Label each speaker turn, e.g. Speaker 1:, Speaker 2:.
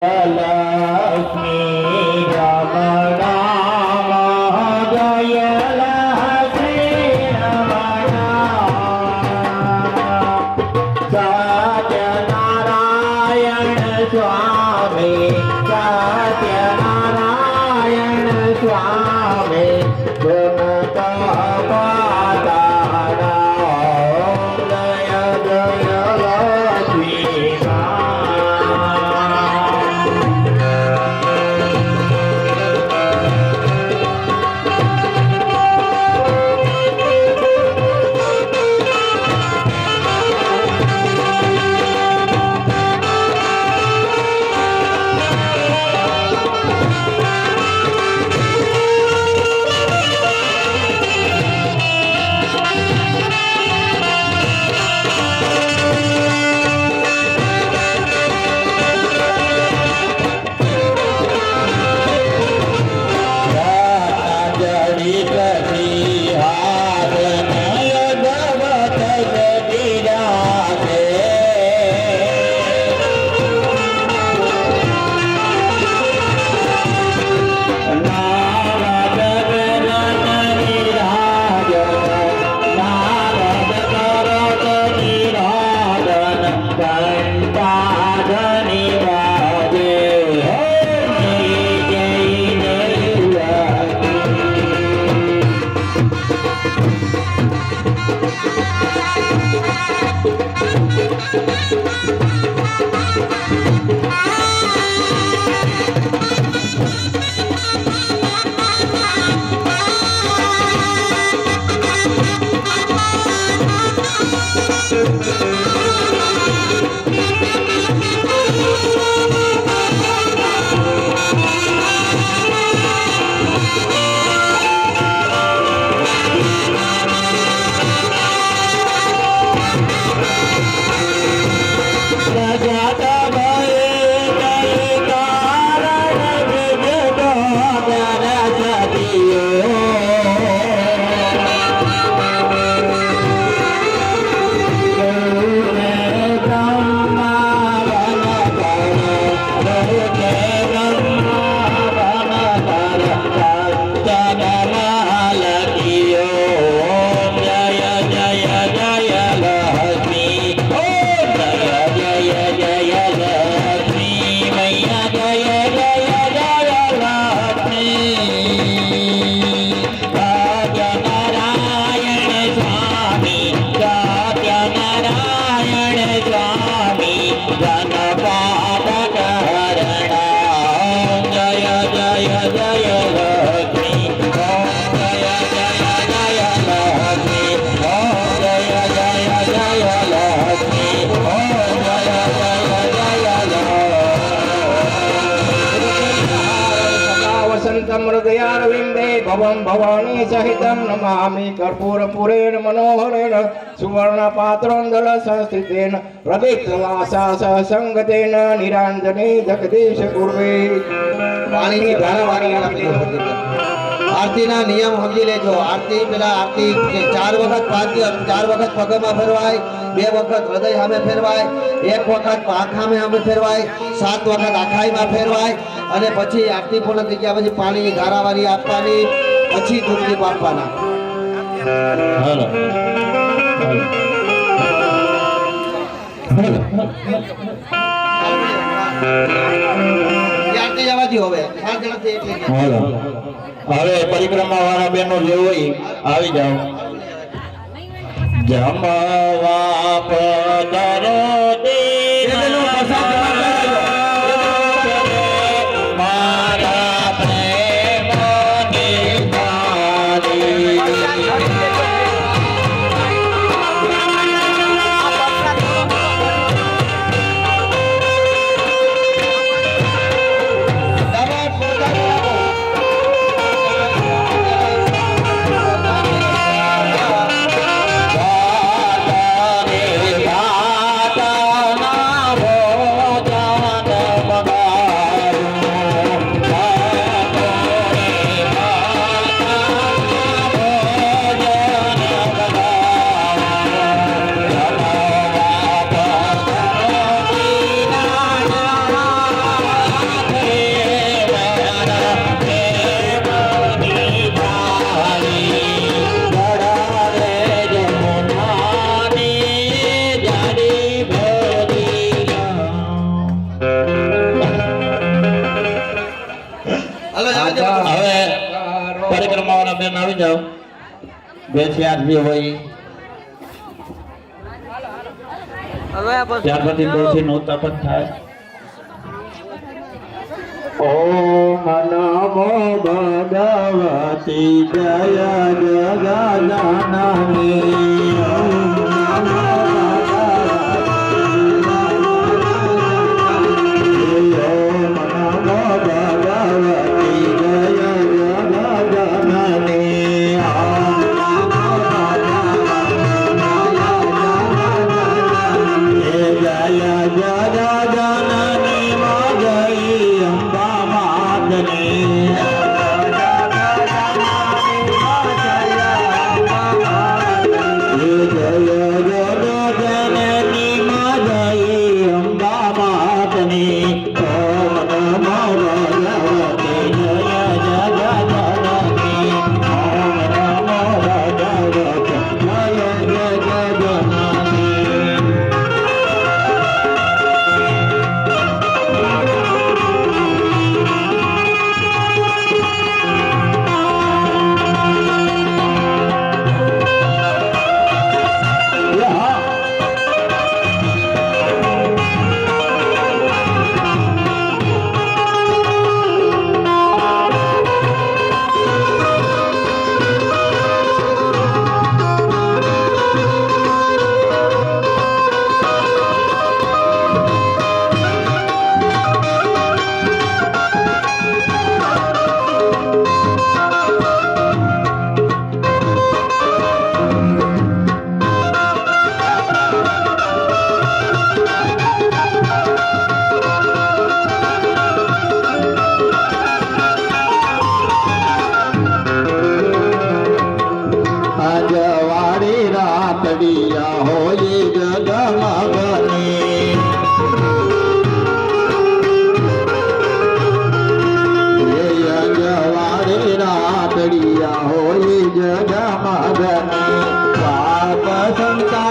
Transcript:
Speaker 1: લક્ષ્મી રામ રામ જય લક્ષ્મી રામ સત્યનારાયણ સ્વામી સત્યનારાયણ સ્વામી
Speaker 2: हृदयारविंदे भवं भवानी सहितं नमामि कर्पूरपुरेण मनोहरेण सुवर्णपात्रोन्दल संस्थितेन प्रदीप्तवासा संगतेन निरांजने जगदीश कुर्वे
Speaker 3: पानी की धारावारी आरती ना नियम समझी लेजो। आरती पेला आरती 4 वखत पाती 4 वखत पगमा फेरवाय, 2 वखत हृदय सामे फेरवाय, 1 वखत आँखा में सामे फेरवाय, 7 वखत आखाई में फेरवाय અને પછી આરતી પૂર્ણ થઈ ગયા પછી પાણીની ધારાવારી આપવાની, પછી ધૂપદીપ આપવાના।
Speaker 1: હાલો
Speaker 3: આરતી જવાથી હવે 4 જણાથી એક લઈ
Speaker 1: હાલો હવે પરિક્રમા વાળા બહેનો જે હોય આવી જાઓ। જમવા પધારો હવે પરિક્રમાવાળા બેન આવી જાઓ. બે ચાર જે હોય ત્યાર પછી દોથી નું તપત થાય. ઓમ નમો ભગવતી જય જગદાનંદી. ઓમ નમો ભગવતી જય જગદાનંદી. જય જગદાનંદી માં જય અંબા માતની. જય જગદાનંદી માં જય અંબા માતની. ઓમ નમો ભગવતી જય જગદાનંદી. ઓમ નમો ભગવતી જય જગદાનંદી. અજવાળી રાતડિયા હોય જગમગની. અજવાળી રાતડિયા હોય જગમગની. પાપ સંતા